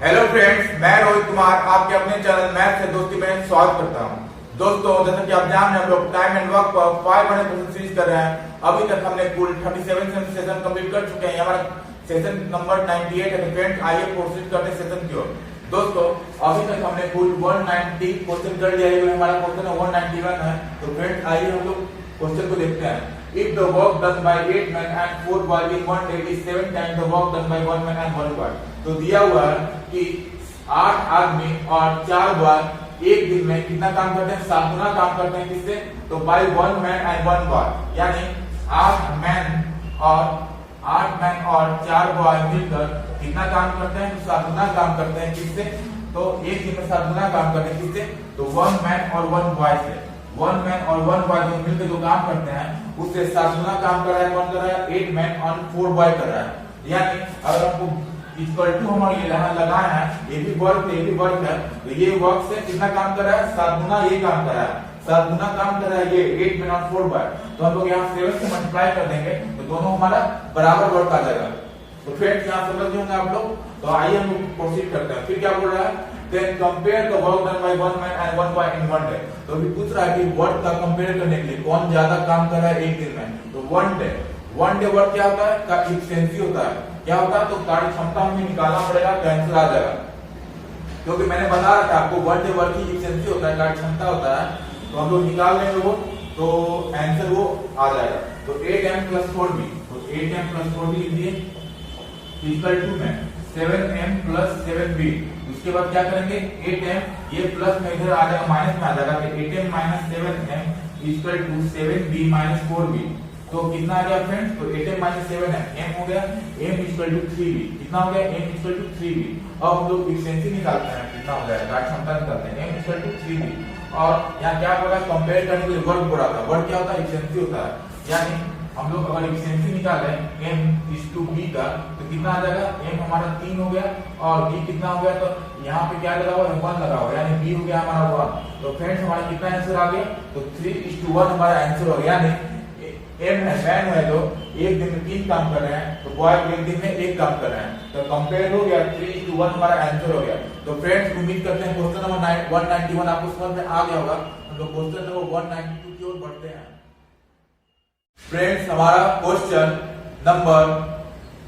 Hello friends, मैं रोहित कुमार आपके अपने चैनल मैथ से दोस्ती में स्वागत करता हूं। दोस्तों, जैसा कि आप जान रहे हैं, हम लोग टाइम एंड वर्क पर 500% सीरीज कर रहे हैं। अभी तक हमने कुल 37 सेशन कंप्लीट कर चुके हैं। हमारा सेशन नंबर 98 है। तो फ्रेंड्स, आइए प्रोसीड करते हैं सेशन की ओर। दोस्तों, अभी तक हमने कुल 190 क्वेश्चन कर लिया है। हमारा क्वेश्चन 191 है। तो फ्रेंड्स, आइए हम लोग क्वेश्चन को देखते हैं। If the work done by 8 men and 4 boys in one day is 7 times the work done by 1 man and 1 boy, तो दिया हुआ है कि 8 आदमी और 4 बॉय एक दिन में कितना काम करते हैं? 7 गुना काम करते हैं। किससे? तो बाय 1 मैन एंड 1 बॉय, यानी 8 मैन और 4 बॉय मिलकर कितना काम करते हैं? तो 7 गुना काम करते हैं। किससे? तो एक दिन में 7 गुना काम करते हैं। किससे? तो 1 मैन और 1 बॉय से। 1 मैन और 1 बॉय जो मिलकर जो काम करते हैं उससे 7 गुना काम कर रहा है। कौन कर रहा है? 8 मैन और 4 बॉय कर रहा है। यानी अगर आपको इक्वल टू हमारे ये यहाँ लगाया है, ये भी वर्क है, तो ये वर्क से कितना काम कर रहा है? 7 गुना ये काम कर रहा है। 7 गुना काम कर रहा है ये 8 मैन और 4 बॉय। तो हम लोग यहाँ 7 से मल्टीप्लाई कर देंगे तो दोनों हमारा बराबर वर्क आ जाएगा। तो फ्रेंड्स, यहाँ समझ होंगे आप लोग। तो आइए हम लोग प्रोसीड करते हैं। फिर क्या बोल रहा है? Then compare the work done by 1 man and 1 boy in 1 day. तो भी पूछ रहा है कि वर्क का कंपेयर करने के लिए कौन ज्यादा काम कर रहा है एक दिन में। तो 1 डे वर्क क्या होता है? का एफिशिएंसी होता है। क्या होता है? तो कार्य क्षमता हमें निकालना पड़ेगा तो आंसर आ जाएगा। क्योंकि मैंने बता रहा था आपको 1 डे वर्क की एफिशिएंसी होता है, कार्य क्षमता होता है। तो हम लोग निकाल लेंगे वो, तो आंसर वो आ जाएगा। तो 8m + 4b, तो 8m + 4b लिखिए इक्वल टू में 7m + 7b। उसके बाद क्या करेंगे? 8m ये प्लस में इधर आ जाएगा, माइनस में आ जाएगा। तो 8m - 7m = 7b - 4b। तो कितना आ गया फ्रेंड्स? तो 8m - 7m, m हो गया, m = 3b। कितना हो गया? m = 3b। अब हम लोग एफिशिएंसी निकालते हैं, कितना हो जाएगा? कार्य क्षमता निकालते हैं, m = 3b। और यहाँ क्या होगा? कंपेयर करने के लिए वर्क बोला था। वर्क क्या होता है? एफिशिएंसी होता है। यानी हम लोग अगर एफिशिएंसी निकालें m = b का, तो कितना आ जाएगा? m हमारा 3 हो गया और b कितना हो गया? तो यहाँ पे क्या लगा हुआ है? 1 लगा हुआ है, यानी b हो गया हमारा 1। तो फ्रेंड्स, हमारा कितना आंसर आ गया? तो 3:1 हमारा आंसर हो गया। यानी m है, मैन है जो एक दिन में 3 काम कर रहे हैं, तो बॉय एक दिन में 1 काम कर रहे हैं। तो कंपेयर हो गया, 3:1 हमारा आंसर हो गया। तो फ्रेंड्स, उम्मीद करते हैं क्वेश्चन नंबर 191 आपको समझ में आ गया होगा। हम लोग क्वेश्चन नंबर 192 की ओर बढ़ते हैं। फ्रेंड्स, हमारा क्वेश्चन नंबर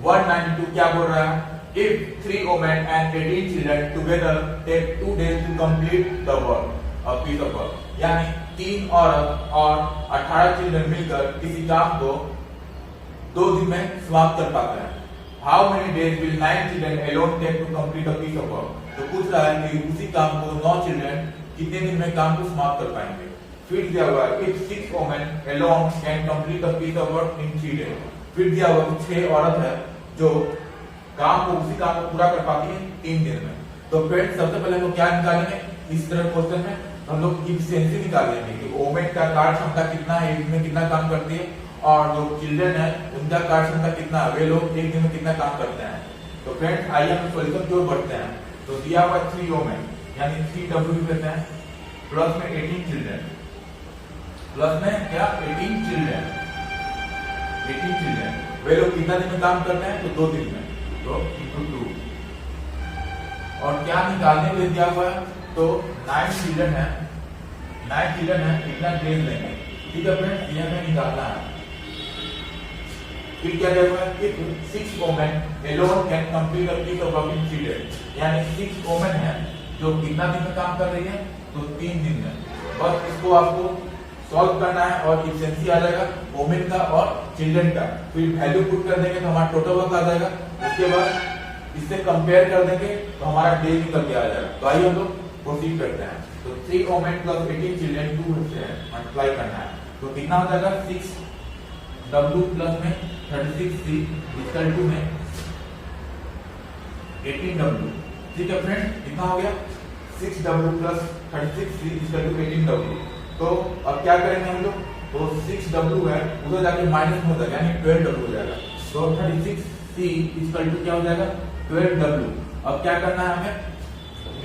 192 क्या बोल रहा है? If 3 women and 18 children together take 2 days to complete the work, a piece of work, यानी 3 औरत और 18 चिल्ड्रन मिलकर किसी काम को 2 दिन में समाप्त कर पाते हैं। How many days will 9 children alone take to complete a piece of work? तो पूछ रहा है कि उसी काम को 9 चिल्ड्रन कितने दिन में काम को समाप्त कर पाएंगे। फिर दिया हुआ है if 6 women alone can complete a piece of work in 3 days। फिर दिया हुआ है 6 औरत है जो उसी काम को पूरा कर पाती है 3 दिन में। तो फ्रेंड्स, सबसे पहले हम लोग क्या निकालेंगे? इस तरह क्वेश्चन में हम लोग एफिशिएंसी निकालेंगे कि वोमेन का कार्य क्षमता कितना है, एक दिन में कितना काम करती है, और जो चिल्ड्रन है उनका कार्य क्षमता कितना है, वे लोग एक दिन में कितना काम करते हैं। तो फ्रेंड्स, आइए हम सॉल्यूशन की ओर बढ़ते हैं। तो दिया हुआ 3 वोमेन यानी 3w लेते हैं, प्लस में 18 चिल्ड्रन, प्लस में क्या? 18 चिल्ड्रन वे लोग कितना दिन में काम करते हैं? तो 2 दिन में। तो 2 और क्या निकालने के लिए दिया हुआ है? तो 9 चिल्ड्रन है, कितना डेज लेंगे। ठीक है फ्रेंड्स, ये हमें निकालना है। फिर क्या दिया हुआ है? कि 6 women alone can complete a piece of work in 3 days, यानी 6 women है जो कितना दिन में काम कर रही है? तो 3 दिन में। बस इसको आपको सॉल्व करना है और एफिशिएंसी आ जाएगा वोमेन का और चिल्ड्रन का। फिर वैल्यू पुट कर देंगे तो हमारा टोटल वर्क आ जाएगा। उसके बाद इससे कंपेयर कर देंगे तो हमारा डे निकल के आ जाएगा। तो आइए हम लोग प्रोसीड करते हैं। तो 3 वोमेन + 18 चिल्ड्रन 2 से मल्टीप्लाई करना है। तो कितना हो जाएगा? 6w प्लस में 36c इक्वल टू में 18w। ठीक है फ्रेंड्स, कितना हो गया? 6w + 36c equal to 18w। तो अब क्या करेंगे हम लोग? तो 6w है, उधर जाके माइनस में हो जाएगा, यानी 12w हो जाएगा। तो 36c इक्वल टू क्या हो जाएगा? 12w। अब क्या करना है? हमें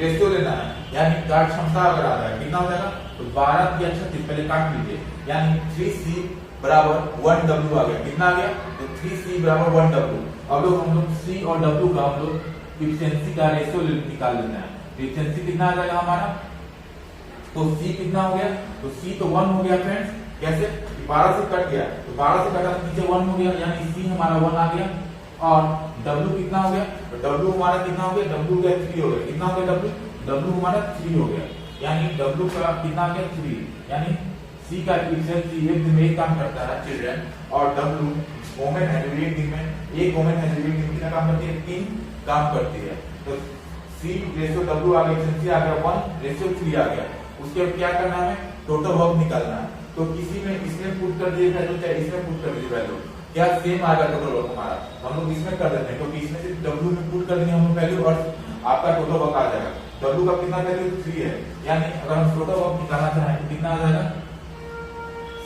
रेशियो लेना है, यानी कार्य क्षमता अगर आ रहा है कितना हो जाएगा? तो 12 की 36, पहले काट लीजिए, यानी 3c = 1w आ गया। कितना आ गया? तो 3c = 1w। अब लोग हम लोग c और w का हम लोग इफिशिएंसी का रेशियो निकाल लेते हैं। तो इफिशिएंसी कितना आ जाएगा हमारा, तो C कितना हो गया, तो C तो 1 हो गया फ्रेंड्स। कैसे, 12 से कट गया, तो 12 से कटा तो नीचे 1 हो गया, यानी C हमारा 1 आ गया। और W कितना हो गया, तो W हमारा कितना हो गया, W का 3 हो गया। कितना हो गया W हमारा 3 हो गया, यानी W का कितना आ गया 3, यानी C का इफिशिएंसी एक दिन में एक काम करता है चिल्ड्रन, और W वोमेन है जो एक दिन में, एक वोमेन है जो एक दिन कितना काम करती है, 3 काम करती है। तो C रेशियो W आ गया, इफिशिएंसी आ गया 1 रेशियो 3 आ गया। उसके बाद क्या करना है, टोटल वर्क निकालना है। तो किसी में इसमें पुट कर दिए वैल्यू, चाहे इसमें पुट कर दिए वैल्यू, क्या सेम आएगा टोटल वर्क हमारा। हम लोग इसमें कर देते हैं, क्योंकि इसमें से W में पुट कर देंगे हम लोग वैल्यू, और आपका टोटल वर्क आ जाएगा। W का कितना वैल्यू 3 है, यानी अगर हम टोटल वर्क निकालना चाहें तो कितना आ जाएगा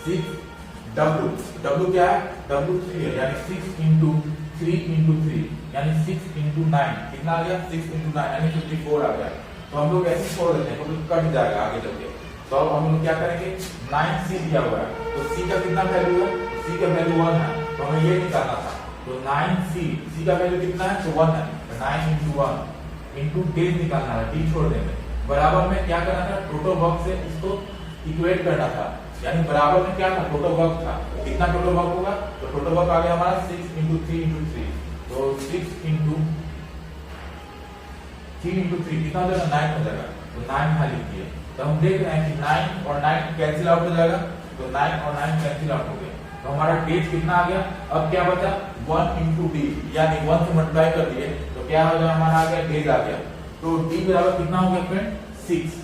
6W। W क्या है, W 3 है, यानी 6 इंटू 3 यानी 6 इंटू 9 कितना आ गया, 6 इंटू 9 यानी 54 आ गया। तो हम लोग ऐसे छोड़ देते हैं, क्योंकि कट जाएगा आगे चल के। तो अब हम लोग क्या करेंगे, 9C दिया हुआ है, तो C का कितना वैल्यू है, C का वैल्यू 1 है, तो हमें ये निकालना था। तो 9C का वैल्यू कितना है, तो 1 है, तो 9 इंटू 1 इंटू डेज निकालना है, D छोड़ देंगे। बराबर में क्या करना था, टोटल वर्क से इसको इक्वेट करना था, यानी बराबर में क्या था, टोटल वर्क था। कितना टोटल वर्क होगा, तो टोटल वर्क आ गया हमारा 6 इंटू 3 तो 6 इंटू 3 कितना हो जाएगा, 9 हो जाएगा। तो 9 यहाँ लिख दिए। तो हम देख रहे हैं कि 9 और 9 कैंसिल आउट हो जाएगा, तो 9 और 9 कैंसिल आउट हो गया। तो हमारा डेज कितना आ गया, अब क्या बचा 1 इंटू डी, यानी 1 से मल्टीप्लाई कर दिए, तो क्या हो जाएगा हमारा आ गया डेज आ गया। तो डी बराबर कितना हो गया फ्रेंड 6।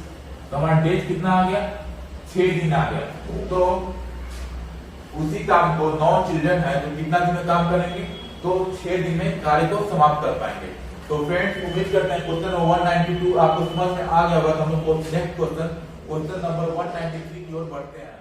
तो हमारा डेज कितना आ गया 6 दिन आ गया। तो उसी काम को 9 चिल्ड्रन है तो कितना दिन में काम करेंगे, तो 6 दिन में कार्य को समाप्त कर पाएंगे। तो फ्रेंड्स उम्मीद करते हैं क्वेश्चन 192 आपको समझ में आ गया होगा। हम लोग नेक्स्ट क्वेश्चन नंबर 193 की ओर बढ़ते हैं।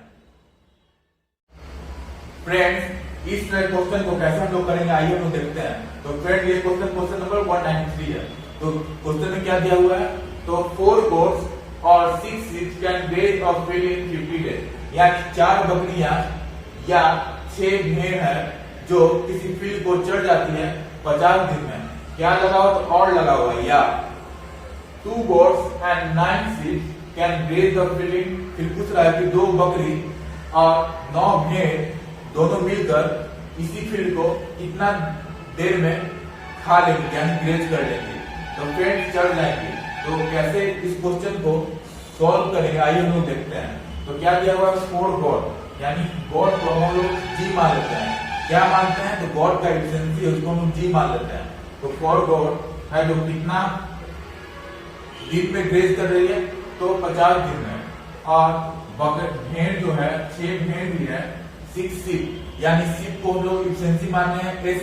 फ्रेंड्स इस क्वेश्चन को कैसे हम लोग करेंगे आइए हम लोग देखते हैं। तो फ्रेंड ये क्वेश्चन नंबर 193 है। तो क्वेश्चन में क्या दिया हुआ है, तो 4 goats और 6 sheep can graze or feed in 50 days, यानी 4 बकरियां या 6 भेड़ है जो किसी फील्ड को चढ़ जाती है 50 दिन में। क्या लगा हुआ, तो और लगा हुआ है, या 2 goats and 9 sheep can graze or feed in, फिर पूछ रहा है कि 2 बकरी और 9 भेड़ दोनों मिलकर इसी फील्ड को कितना देर में खा लेंगे, यानी ग्रेज कर लेंगे, तो फ्रेंड्स चढ़ जाएंगे। तो कैसे इस क्वेश्चन को सॉल्व करेंगे आइए हम लोग देखते हैं। तो क्या दिया हुआ है 4 गॉड, यानी गॉड को हम लोग जी मान लेते हैं। क्या मानते हैं, तो गॉड का एफिशिएंसी है उसको हम जी मान लेते हैं। तो 4 गॉड है जो कितना दिन में ग्रेज कर रही है, तो 50 दिन में। और भेड़ जो है 6 भेड़ भी है, 6 sheep, यानी sheep को हम लोग एफिशिएंसी मानते हैं एस,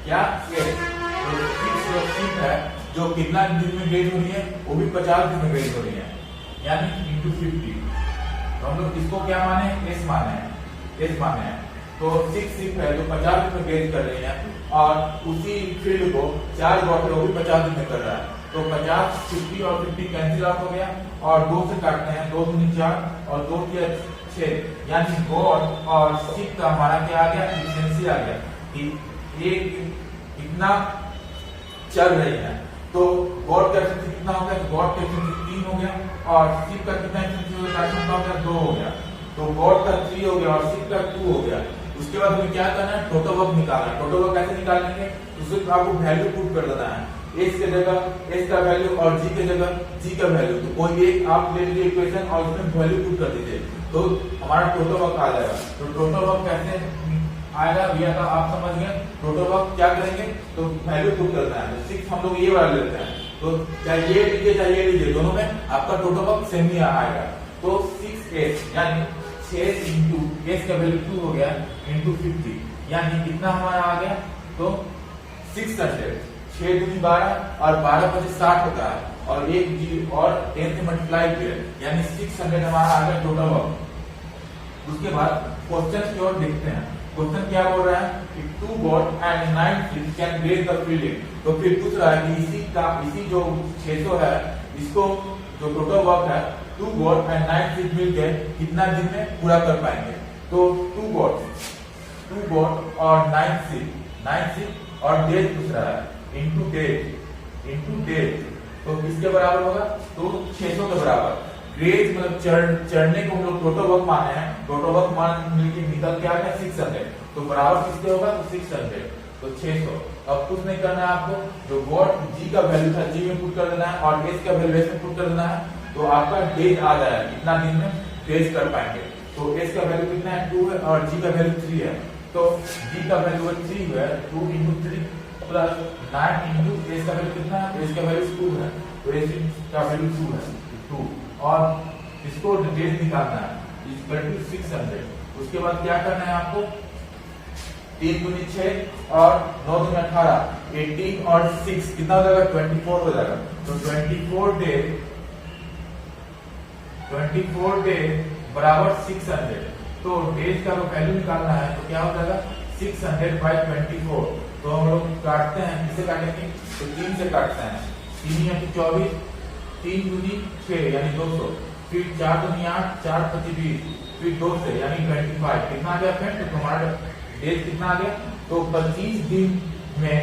क्या एस। तो 6 sheep है जो कितना दिन में ग्रेज हो रही है, वो भी 50 दिन में ग्रेज हो रही है, यानी इंटू 50। तो हम लोग इसको क्या माने, एस माने हैं, एस माने हैं। तो 6 sheep है जो 50 दिन में ग्रेज कर रही है, और उसी फील्ड को 4 गॉड है वो भी 50 दिन में कर रहा है। तो 50, 50 और 50 कैंसिल आउट हो गया, और 2 से काटते हैं, 2 दूनी 4 और 2 किया 6, यानी गॉड और sheep का हमारा क्या आ गया, एफिशिएंसी आ गया कि एक कितना चल रही है। तो गॉड का एफिशिएंसी कितना हो गया, गॉड का एफिशिएंसी 3 हो गया, और sheep का कितना एफिशिएंसी हो गया, 2 हो गया। तो गॉड का 3 हो गया और sheep का 2 हो गया। उसके बाद हमें क्या करना है, टोटल वर्क निकालना है। टोटल वर्क कैसे निकालेंगे, उसमें आपको वैल्यू पुट कर देना है, एस के जगह एस का वैल्यू और जी के जगह जी का वैल्यू। तो कोई एक आप ले लीजिए इक्वेशन और उसमें वैल्यू पुट कर दीजिए, तो हमारा टोटल वर्क आ जाएगा। तो टोटल वर्क कैसे आएगा भैया का आप समझ गए। टोटल वर्क क्या करेंगे, तो वैल्यू पुट करना है। 6 हम लोग ये वाला लेते हैं, तो चाहे ये लीजिए चाहे ये लीजिए, दोनों में आपका टोटल वर्क सेम ही आएगा। तो 6s यानी 6 इंटू एस का वैल्यू 2 हो गया इंटू 50, यानी कितना हमारा आ गया, तो 600। 6 दूनी 12 और 12 पचे 60 होता है, और एक जी और 10 से मल्टीप्लाई किया, यानी 600 हमारा आ गया टोटल वर्क। उसके बाद क्वेश्चन की ओर देखते हैं। क्वेश्चन क्या बोल रहा है कि 2 goats and 9 sheep can graze the field. तो फिर पूछ रहा है कि इसी जो 600 है, इसको जो टोटल वर्क है 2 गॉड एंड 9 sheep मिलकर कितना दिन में पूरा कर पाएंगे। तो 2 गॉड और 9 sheep और डेज पूछ रहा है, इंटू डेज इंटू डेज, तो किसके बराबर होगा? तो 600 के बराबर। ग्रेज मतलब चढ़ने को हम लोग टोटल वर्क माने हैं, टोटल वर्क मान मिलके निकल के आ गया 600, तो बराबर किसके होगा? तो 600, तो 600। अब कुछ नहीं करना है आपको, जो गॉड जी का वैल्यू था जी में पुट कर देना है और एस का वैल्यू एस में पुट कर देना है, तो आपका डेज आ जाएगा, कितना दिन में डेज कर पाएंगे। तो एस का वैल्यू कितना है? 2 है और जी का वैल्यू 3 है, तो जी का वैल्यू 3 है, 2 into 3 प्लस 9 into एस का वैल्यू कितना है? एस का वैल्यू 2 है, तो एस का वैल्यू 2 है, 2 और इसको डेज निकालना है इक्वल टू 600। उसके बाद क्या करना है आपको? 3 दूनी 6 और 9 दूनी 18, 18 और 6 कितना हो जाएगा? 24 हो जाएगा। तो 24 डे बराबर 600, तो डेज का वैल्यू निकालना है, तो क्या हो जाएगा? 600 बाई 24। तो हम लोग काटते हैं, किसे काटेंगे? तो 3 से काटते हैं, 3 या 24, 3 दूनी 6 यानी 200, फिर 4 दूनी 8, 4 25 20, फिर 2 से यानी 25। कितना आ गया फ्रेंड? तो हमारा डेज कितना आ गया? तो 25 दिन में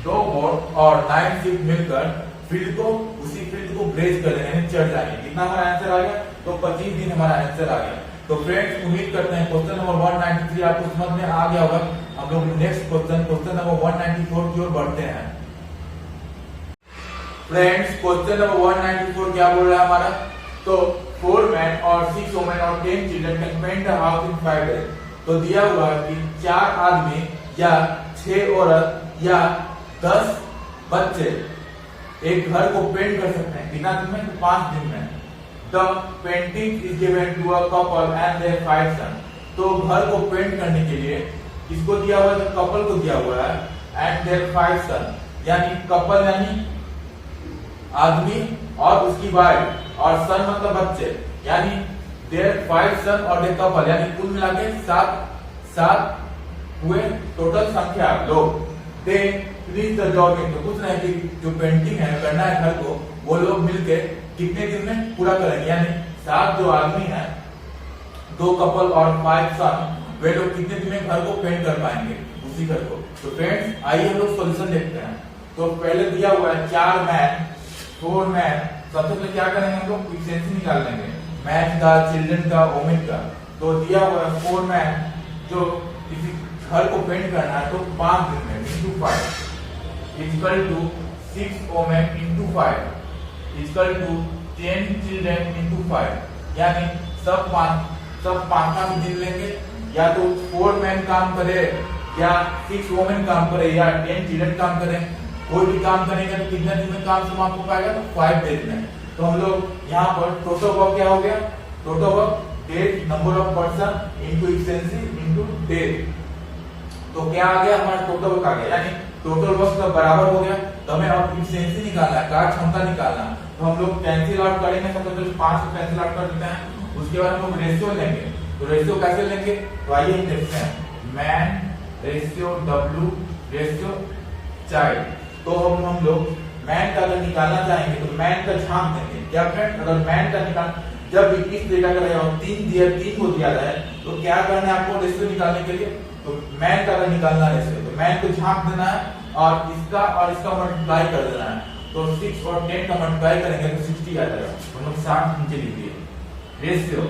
2 बोट और 9 शिप मिलकर फील्ड को, उसी फील्ड को ब्रेज कर देंगे, यानी चढ़ जाएंगे। कितना हमारा आंसर आ गया? तो 25 दिन हमारा आंसर आ गया। तो फ्रेंड्स उम्मीद करते हैं क्वेश्चन नंबर 193 आपको समझ में आ गया होगा। हम लोग नेक्स्ट क्वेश्चन नंबर 194 की ओर बढ़ते हैं। फ्रेंड्स क्वेश्चन नंबर 194 क्या बोल रहा है हमारा? तो 4 मैन और 6 वुमेन और 10 children can paint the house in 5 days. तो दिया हुआ है कि 4 आदमी या 6 औरत या 10 बच्चे एक घर को पेंट कर सकते हैं, कितना दिन में? 5 दिन में। The painting is given to a couple and their 5 son. तो घर को पेंट करने के लिए किसको दिया हुआ है? कपल को दिया हुआ है, एंड देयर 5 सन यानी कपल यानी आदमी और उसकी वाइफ, और सन मतलब बच्चे, यानी देयर 5 सन और देयर कपल, यानी कुल मिला के 7 हुए टोटल संख्या लोग। They finish the job in, तो कुछ नहीं कि जो पेंटिंग है करना है घर को, वो लोग मिलके कितने दिन में पूरा करेंगे, यानी 7 जो आदमी है, 2 कपल और 5 सन, वे लोग कितने दिन में घर को पेंट कर पाएंगे उसी घर को। तो फ्रेंड्स आइए हम लोग सॉल्यूशन देखते हैं। तो पहले दिया हुआ है 4 मैन 4 मैन, सबसे पहले क्या करेंगे? हम लोग इफिशिएंसी निकाल लेंगे, मैन का, चिल्ड्रन का, वुमेन का। तो दिया हुआ है 4 मैन जो किसी घर को पेंट करना है, तो 5 दिन में into 5 equal to 6 women into 5 equal to 10 children into 5, यानी सब 5 दिन लेंगे, या तो 4 मैन काम करे या 6 वुमेन काम करे या 10 चिल्ड्रन काम करे, कोई भी काम करेंगे तो कितने दिन में काम समाप्त हो पाएगा? तो 5 डेज में। तो हम लोग यहाँ पर टोटल वर्क क्या हो गया? Total work days number of person into efficiency into days, तो क्या आ गया? हमारा टोटल वर्क आ गया, यानी टोटल वर्क का बराबर हो गया। तो हमें अब एफिशिएंसी निकालना है, कार्य क्षमता निकालना है। तो हम लोग कैंसिल आउट करेंगे, सबसे पहले 5 को कैंसिल आउट कर देते हैं, उसके बाद हम लोग रेशियो लेंगे। तो रेशियो कैसे लेंगे? तो आइए हम देखते हैं, man ratio W ratio child. तो हम लोग मैन का अगर निकालना चाहेंगे तो मैन का झांक देंगे। क्या फ्रेंड? अगर मैन का निकाल जब भी इस डेटा का रहेगा 3 को दिया जाए, तो क्या करना है आपको रेशियो निकालने के लिए? तो मैन का अगर निकालना है रेशियो, तो मैन को झांक देना है और इसका मल्टीप्लाई कर देना है। तो 6 और 10 का मल्टीप्लाई करेंगे तो 60 आ जाएगा। हम लोग 60 नीचे लिख दिए रेशियो।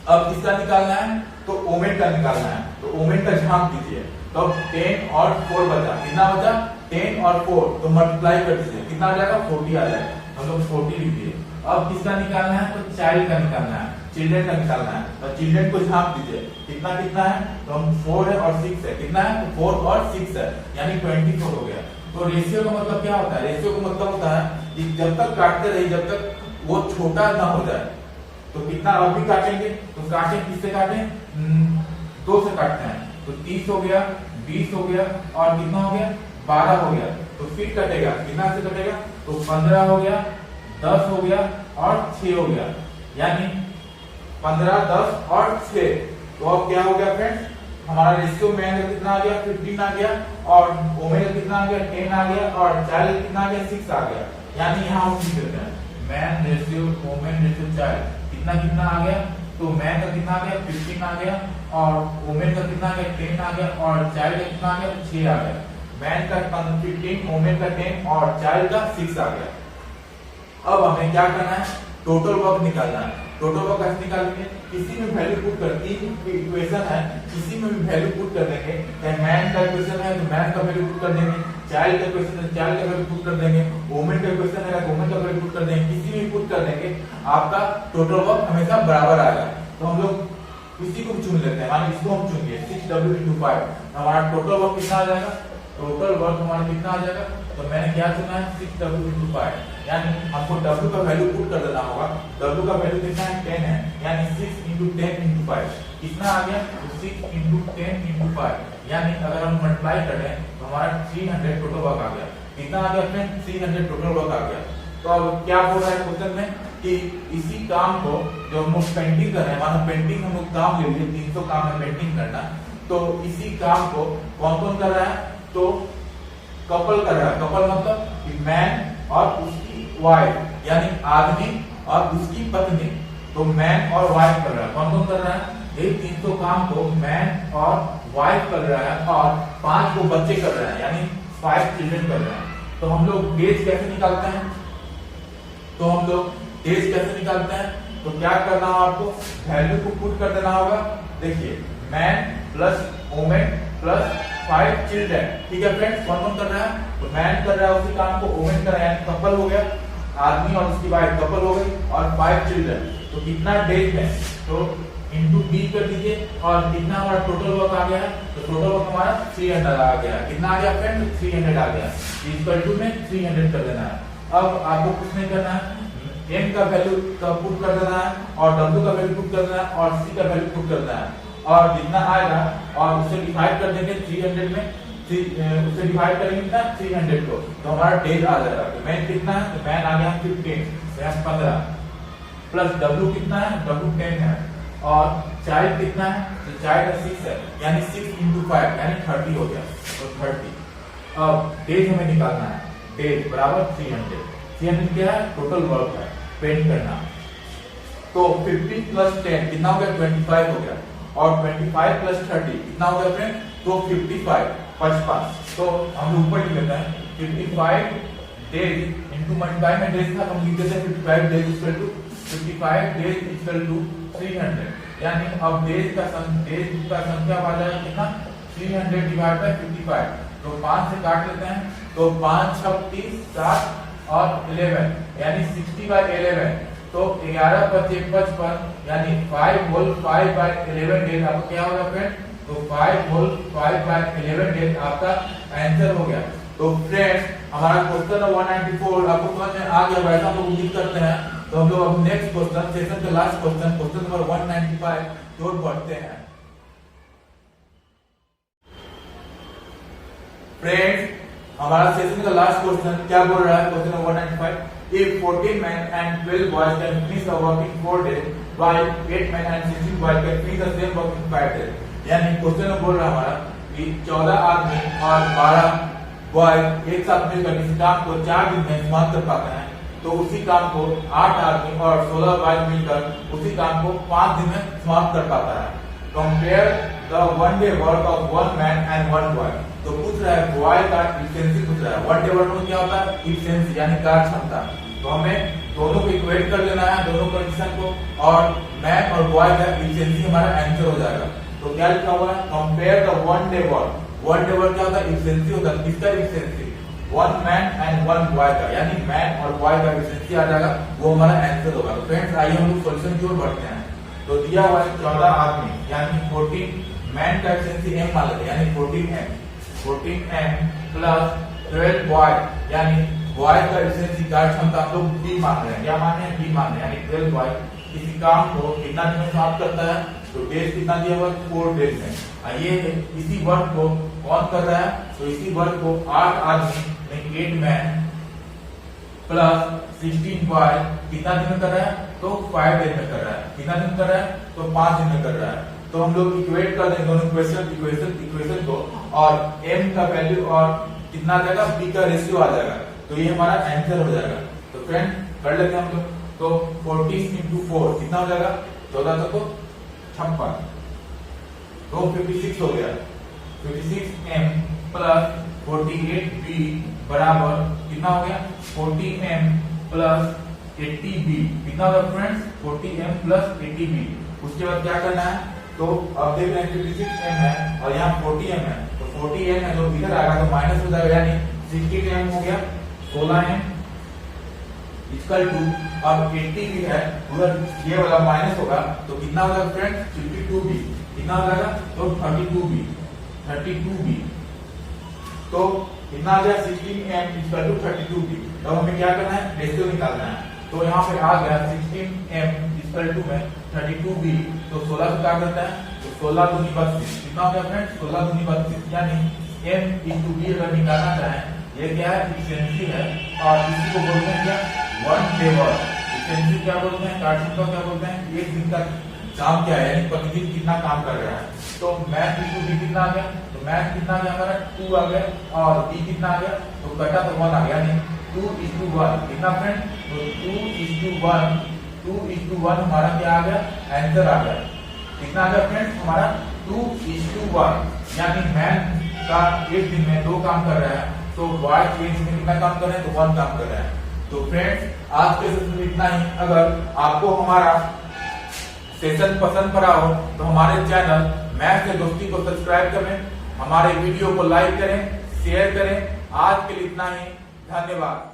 अब किसका निकालना है? तो वुमेन का निकालना है, तो वुमेन का झांक दीजिए। तो 10 और 4 बचा, कितना बचा? 10 और 4, तो मल्टीप्लाई कर दीजिए, कितना आ जाएगा? 40 आ जाएगा। हम लोग 40 लिख दिए। अब किसका निकालना है? तो चाइल्ड का निकालना है, चिल्ड्रन का निकालना है। तो चिल्ड्रन को झांक दीजिए, कितना कितना है? तो हम 4 है और 6 है, कितना है? तो 4 और 6 है, यानी 24 हो गया। तो रेशियो का मतलब क्या होता है? रेशियो का मतलब होता है कि जब तक काटते रहिए जब तक वो छोटा ना हो जाए। तो कितना अब भी काटेंगे, तो काटें किससे काटें? 2 से काटते हैं। तो 30 हो गया, 20 हो गया और कितना हो गया? 12 हो गया। तो फिर कटेगा, कितना से कटेगा? तो 15 हो गया, 10 हो गया और 6 हो गया, यानी 15, 10 और 6। तो अब क्या हो गया फ्रेंड्स? हमारा रेशियो मैन का कितना आ गया? 15 आ गया, और वुमेन का कितना आ गया? 10 आ गया, और चाइल्ड कितना आ गया? 6 आ गया। यानी यहाँ हम लिख देते हैं man ratio women ratio child, कितना कितना आ गया? तो मैन का कितना आ गया? 15 आ गया, और वुमेन का कितना आ गया? 10 आ गया, और चाइल्ड का कितना आ गया? 6 आ गया। मैन का 15, वुमेन का 10 और चाइल्ड का 6 आ गया। अब हमें क्या करना है, टोटल वर्क निकालना है। टोटल वर्क कैसे निकालेंगे, किसी में वैल्यू पुट कर, तीन इक्वेशन है, किसी में भी वैल्यू पुट कर देंगे। मैन का इक्वेशन है तो मैन का वैल्यू पुट कर देंगे, चाइल्ड का इक्वेशन है चाइल्ड का वैल्यू पुट कर देंगे, वुमेन का इक्वेशन है वुमेन का वैल्यू पुट कर देंगे, किसी में पुट कर देंगे, आपका टोटल वर्क हमेशा बराबर आएगा। तो हम लोग किसी को चुन लेते हैं, माने इसको हम चुन लिए 6W × 5, हमारा टोटल वर्क कितना आ जाएगा, टोटल वर्क हमारा कितना आ जाएगा। तो मैंने क्या चुना है 6W × 5, यानी हमको W का वैल्यू पुट कर देना होगा। W का वैल्यू कितना है 10 है, यानी 6 × 10 × 5 कितना आ गया, 6 × 10 × 5, यानी अगर हम मल्टीप्लाई करें तो हमारा 300 टोटल वर्क आ गया। कितना आ गया फ्रेंड, 300 टोटल वर्क आ गया। तो अब क्या बोल रहा है क्वेश्चन में कि इसी काम को जो हम लोग पेंटिंग कर रहे हैं, मानो पेंटिंग हम लोग काम ले लिए, 300 काम है पेंटिंग करना, तो इसी काम को कौन कौन कर रहा है, तो कपल कर रहा है। कपल मतलब मैन और उसकी वाइफ, यानी आदमी और उसकी पत्नी, तो मैन और वाइफ कर रहा है। कौन कौन कर रहा है, ये 300 काम को मैन और वाइफ कर रहा है और 5 को बच्चे कर रहे हैं, यानी 5 चिल्ड्रन कर रहे हैं। तो हम लोग डेज कैसे निकालते हैं, तो हम लोग डेज कैसे निकालते हैं, तो क्या करना होगा आपको, वैल्यू को पुट कर देना होगा। देखिए man plus women plus 5 children, ठीक है फ्रेंड्स। कौन कौन कर रहा है, तो मैन कर रहा है उसी काम को, वुमेन कर रहा है कपल हो गया, आदमी और उसकी वाइफ कपल हो गई, और 5 चिल्ड्रन। तो कितना डेज है, तो इंटू b कर दीजिए, और कितना हमारा टोटल वर्क आ गया है, तो टोटल वर्क हमारा 300 आ गया। कितना आ गया फ्रेंड, 300 आ गया। इक्वल टू में 300 कर देना है। अब आपको कुछ नहीं करना है, m का वैल्यू का पुट कर देना है, और w का वैल्यू पुट कर देना है, और c का वैल्यू पुट कर देना है, और जितना आएगा और उसे डिवाइड कर देंगे 300 में, उसे डिवाइड करेंगे कितना 300 को, तो हमारा डेज आ जाएगा। तो मैन कितना है, तो मैन आ गया 15 प्लस w कितना है, w 10 है, और चाइल्ड कितना है, तो चाइल्ड 6 है, यानी 6 × 5 यानी 30 हो गया। तो 30। अब डेज हमें निकालना है, डेज बराबर 300 क्या है, टोटल वर्क है पेंट करना। तो 50 + 10 कितना हो गया, 25 हो गया, और 25 + 30 कितना हो गया फ्रेंड, तो 55। तो हम लोग ऊपर लिख लेते हैं 55 डेज इनटू मल्टीप्लाई में डेज था, हम लिख देते हैं 55 days equal to 55 days equal to 300, यानी अब डेज का संख्या आ जाएगा कितना, 300 डिवाइड बाय 55। तो 5 से काट लेते हैं, तो 5 × 30 7 और 11, यानी 60/11। तो 11 × 5 = 55, यानी 5 होल 5/11 डेज आपको क्या होगा फ्रेंड, तो 5 होल 5/11 डेज आपका आंसर हो गया। तो फ्रेंड्स हमारा क्वेश्चन 194 आपको समझ में आ गया, वैसा हम लोग उम्मीद करते हैं। तो हम लोग अब नेक्स्ट क्वेश्चन, सेशन का लास्ट क्वेश्चन, क्वेश्चन नंबर 195 की ओर बढ़ते हैं। फ्रेंड्स हमारा सेशन का लास्ट क्वेश्चन क्या बोल रहा है, question number 195, if 14 men and 12 boys can finish the work in 4 days while 8 men and 16 boys can finish the same work in 5 days। यानी क्वेश्चन में बोल रहा है हमारा कि 14 आदमी और 12 बॉय एक साथ मिलकर किसी काम को 4 दिन में समाप्त कर पाते हैं, तो उसी काम को 8 आदमी और 16 बॉय मिलकर उसी काम को 5 दिन में समाप्त कर पाता है। Compare the 1 day work of 1 man and 1 boy. तो पूछ रहा है बॉय का इफिशिएंसी पूछ रहा है। 1 डे वर्क में क्या होता है, इफिशिएंसी यानी कार्य क्षमता। तो हमें दोनों को इक्वेट कर लेना है, दोनों कंडीशन को, और मैन और बॉय का इफिशिएंसी हमारा आंसर हो जाएगा। तो क्या लिखा हुआ है, compare the 1 day work. 1 day work क्या होता है, इफिशिएंसी होता है, किसका इफिशिएंसी, 1 मैन एंड 1 बॉय का, यानी मैन और बॉय का इफिशिएंसी आ जाएगा, वो हमारा आंसर होगा। तो फ्रेंड्स आइए हम लोग सॉल्यूशन की ओर बढ़ते हैं। तो दिया हुआ है 14 आदमी यानी 14 मैन का इफिशिएंसी m मान लेते हैं, यानी 14m प्लस 12 बॉय यानी बॉय का इफिशिएंसी कार्य क्षमता हम लोग b मान रहे हैं, क्या मान रहे हैं, b मान रहे हैं, यानी 12 बॉय किसी काम को कितना दिन में समाप्त करता है, तो डेज कितना दिया हुआ है, 4 डेज में। आइए इसी वर्क को कौन कर रहा है, तो इसी वर्क को 8 आदमी 8 मैन प्लस 16 बॉय कितना दिन में कर रहा है, तो 5 डेज में कर रहा है। कितना दिन कर रहा है, तो 5 दिन में कर रहा है। तो हम लोग इक्वेट कर देंगे दोनों इक्वेशन को, और m का वैल्यू और कितना आ जाएगा, b का रेशियो आ जाएगा, तो ये हमारा आंसर हो जाएगा। तो फ्रेंड कर लेते हैं हम लोग। तो 14 × 4 कितना हो जाएगा, 14 को 56, तो 56 हो गया। 56m प्लस 48b बराबर कितना हो गया 40m प्लस 80b। कितना होगा फ्रेंड्स 40m प्लस 80b। उसके बाद क्या करना है, तो अब देख रहे हैं 56m है और यहाँ 40m है, तो 40m है जो इधर आएगा तो माइनस हो जाएगा, यानी 16m हो गया 16m इक्वल टू अब 80 भी है उधर ये वाला माइनस होगा तो कितना हो जाएगा फ्रेंड्स 52b। कितना हो जाएगा तो 32b तो कितना आ गया 16m इक्वल टू 32b। अब हमें क्या करना है रेशियो निकालना है, तो यहाँ पे आ गया 16m इक्वल टू में 32b तो 16 से काट देता है तो 16 दूनी 32। कितना हो गया फ्रेंड्स 16 दूनी 32, यानी m इंटू b अगर निकालना चाहें ये क्या है इफिशिएंसी है और इसी को बोलते हैं क्या वन टेबल। इफिशिएंसी क्या बोलते हैं, कार्टून का क्या बोलते हैं एक दिन का काम क्या है, यानी प्रतिदिन कितना काम कर रहा है। तो मैथ इंटू बी कितना आ गया, तो मैथ कितना आ गया हमारा 2 आ गया और बी कितना आ गया तो कटा तो 1 आ गया, यानी 2:1 कितना फ्रेंड तो 2:1 हमारा क्या आ गया आंसर आ गया। कितना आ गया फ्रेंड्स हमारा 2:1, यानी मैथ का एक दिन में 2 काम कर रहा है तो वाई चेंज में कितना काम कर रहे हैं तो 1 काम कर रहे हैं। तो फ्रेंड्स आज के सेशन में इतना ही। अगर आपको हमारा सेशन पसंद पड़ा हो तो हमारे चैनल मैथ से दोस्ती को सब्सक्राइब करें, हमारे वीडियो को लाइक करें, शेयर करें। आज के लिए इतना ही, धन्यवाद।